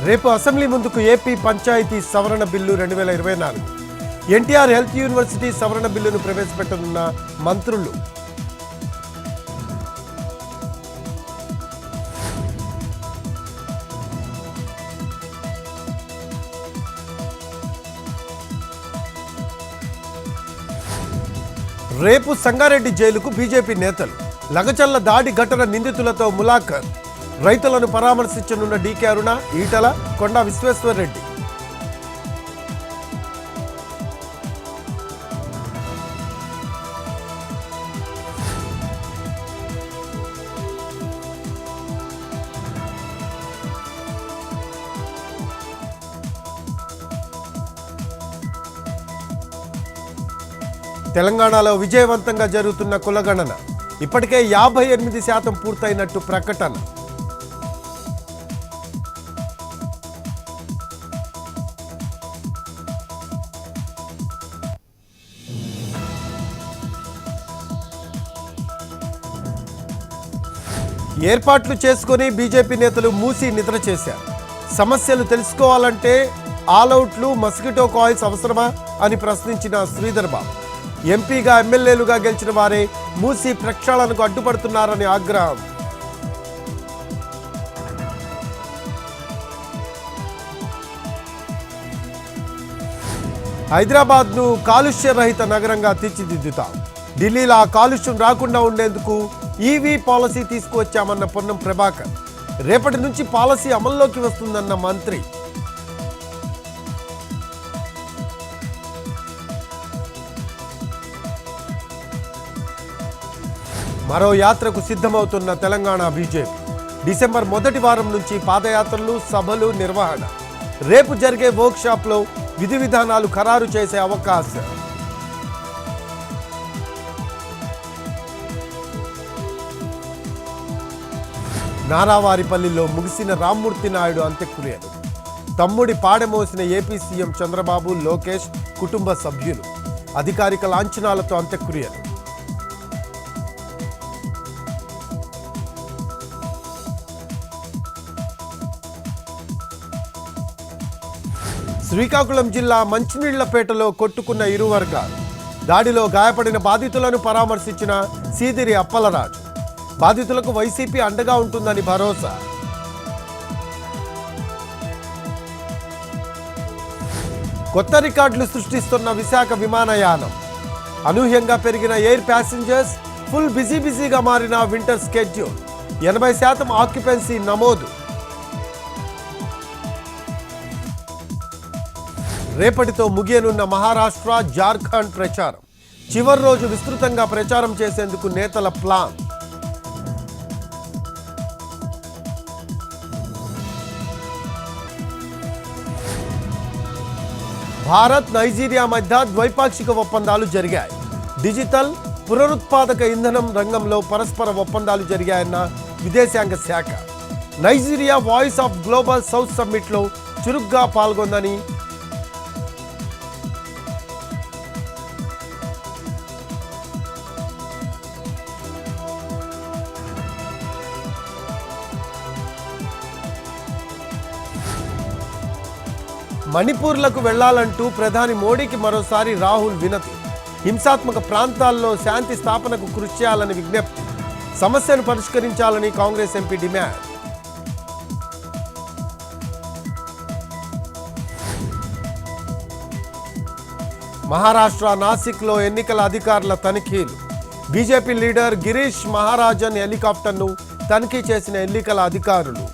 రేపు అసెంబ్లీ ముందుకు ఏపీ పంచాయతీ సవరణ బిల్లు 2024 ఎన్టీఆర్ హెల్త్ యూనివర్సిటీ సవరణ బిల్లును ప్రవేశపెట్టనున్న మంత్రులు. రేపు సంగారెడ్డి జైలుకు బీజేపీ నేతలు. లగచల్ల దాడి ఘటన నిందితులతో ములాఖత్. రైతులను పరామర్శించనున్న డీకే అరుణ, ఈటల, కొండా విశ్వేశ్వర్రెడ్డి. తెలంగాణలో విజయవంతంగా జరుగుతున్న కులగణన. ఇప్పటికే 58% పూర్తయినట్టు ప్రకటన. ఏర్పాట్లు చేసుకుని బీజేపీ నేతలు మూసి నిద్ర చేశారు. సమస్యలు తెలుసుకోవాలంటే ఆల్అవుట్లు, మస్కిటో కాయిల్స్ అవసరమా అని ప్రశ్నించిన శ్రీధర్ బాబు. ఎంపీగా, ఎమ్మెల్యేలుగా గెలిచిన వారే మూసి ప్రక్షాళనకు అడ్డుపడుతున్నారని ఆగ్రహం. హైదరాబాద్ను కాలుష్య రహిత నగరంగా తీర్చిదిద్దుతాం. ఢిల్లీలో ఆ కాలుష్యం రాకుండా ఉండేందుకు ఈవీ పాలసీ తీసుకువచ్చామన్న పొన్నం ప్రభాకర్. రేపటి నుంచి పాలసీ అమల్లోకి వస్తుందన్న మంత్రి. మరో యాత్రకు సిద్ధమవుతున్న తెలంగాణ బీజేపీ. డిసెంబర్ మొదటి వారం నుంచి పాదయాత్రలు, సభలు నిర్వహణ. రేపు జరిగే వర్క్షాప్లో విధి విధానాలు ఖరారు చేసే అవకాశం. నారావారిపల్లిలో ముగిసిన రామ్మూర్తి నాయుడు అంత్యక్రియలు. తమ్ముడి పాడెమోసిన ఏపీ సీఎం చంద్రబాబు, లోకేష్ కుటుంబ సభ్యులు. అధికారిక లాంఛనాలతో అంత్యక్రియలు. శ్రీకాకుళం జిల్లా మంచినీళ్లపేటలో కొట్టుకున్న ఇరు వర్గాలు. దాడిలో గాయపడిన బాధితులను పరామర్శించిన సీదిరి అప్పలరాజు. బాధితులకు వైసీపీ అండగా ఉంటుందని భరోసా. కొత్త రికార్డులు సృష్టిస్తున్న విశాఖ విమానయానం. అనూహ్యంగా పెరిగిన ఎయిర్ ప్యాసింజర్స్, ఫుల్ బిజీగా మారిన వింటర్ స్కెడ్యూల్. 80% ఆక్యుపెన్సీ నమోదు. రేపటితో ముగియనున్న మహారాష్ట్ర, జార్ఖండ్ ప్రచారం. చివరి రోజు విస్తృతంగా ప్రచారం చేసేందుకు నేతల ప్లాన్. భారత్, నైజీరియా మధ్య ద్వైపాక్షిక ఒప్పందాలు జరిగాయి. డిజిటల్, పునరుత్పాదక ఇంధనం రంగంలో పరస్పర ఒప్పందాలు జరిగాయన్న విదేశాంగ శాఖ. Nigeria voice of global south సమ్మిట్లో చురుగ్గా పాల్గొందని. మణిపూర్లకు వెళ్లాలంటూ ప్రధాని మోడీకి మరోసారి రాహుల్ వినతి. హింసాత్మక ప్రాంతాల్లో శాంతి స్థాపనకు కృషి చేయాలని విజ్ఞప్తి. సమస్యను పరిష్కరించాలని కాంగ్రెస్ ఎంపీ డిమాండ్. మహారాష్ట్ర నాసిక్లో ఎన్నికల అధికారుల తనిఖీలు. బీజేపీ లీడర్ గిరీష్ మహారాజన్ హెలికాప్టర్ను తనిఖీ చేసిన ఎన్నికల అధికారులు.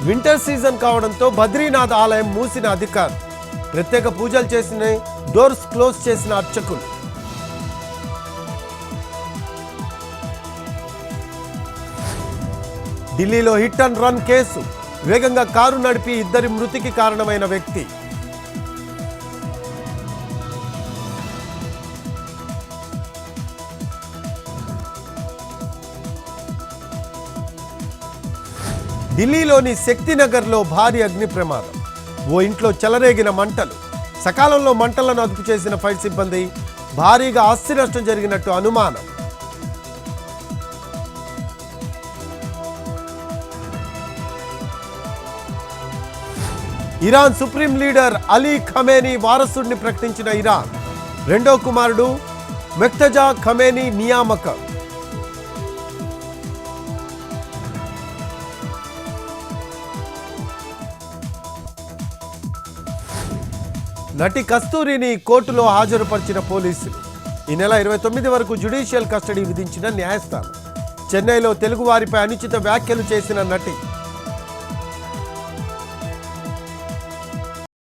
వింటర్ సీజన్ కావడంతో బద్రీనాథ్ ఆలయం మూసిన అధికారులు. ప్రత్యేక పూజలు చేసిన, డోర్స్ క్లోజ్ చేసిన అర్చకులు. ఢిల్లీలో హిట్ అండ్ రన్ కేసు. వేగంగా కారు నడిపి ఇద్దరి మృతికి కారణమైన వ్యక్తి. ఢిల్లీలోని శక్తినగర్లో భారీ అగ్ని ప్రమాదం. ఓ ఇంట్లో చెలరేగిన మంటలు. సకాలంలో మంటలను అదుపు చేసిన ఫైర్ సిబ్బంది. భారీగా ఆస్తి నష్టం జరిగినట్టు అనుమానం. Iran supreme leader Ali Khamenei వారసుడిని ప్రకటించిన ఇరాన్. రెండో కుమారుడు మెక్తజా ఖమేనీ నియామకం. నటి కస్తూరిని కోర్టులో హాజరుపరిచిన పోలీసులు. ఈ నెల 29 వరకు జ్యుడిషియల్ కస్టడీ విధించిన న్యాయస్థానం. చెన్నైలో తెలుగు వారిపై అనుచిత వ్యాఖ్యలు చేసిన నటి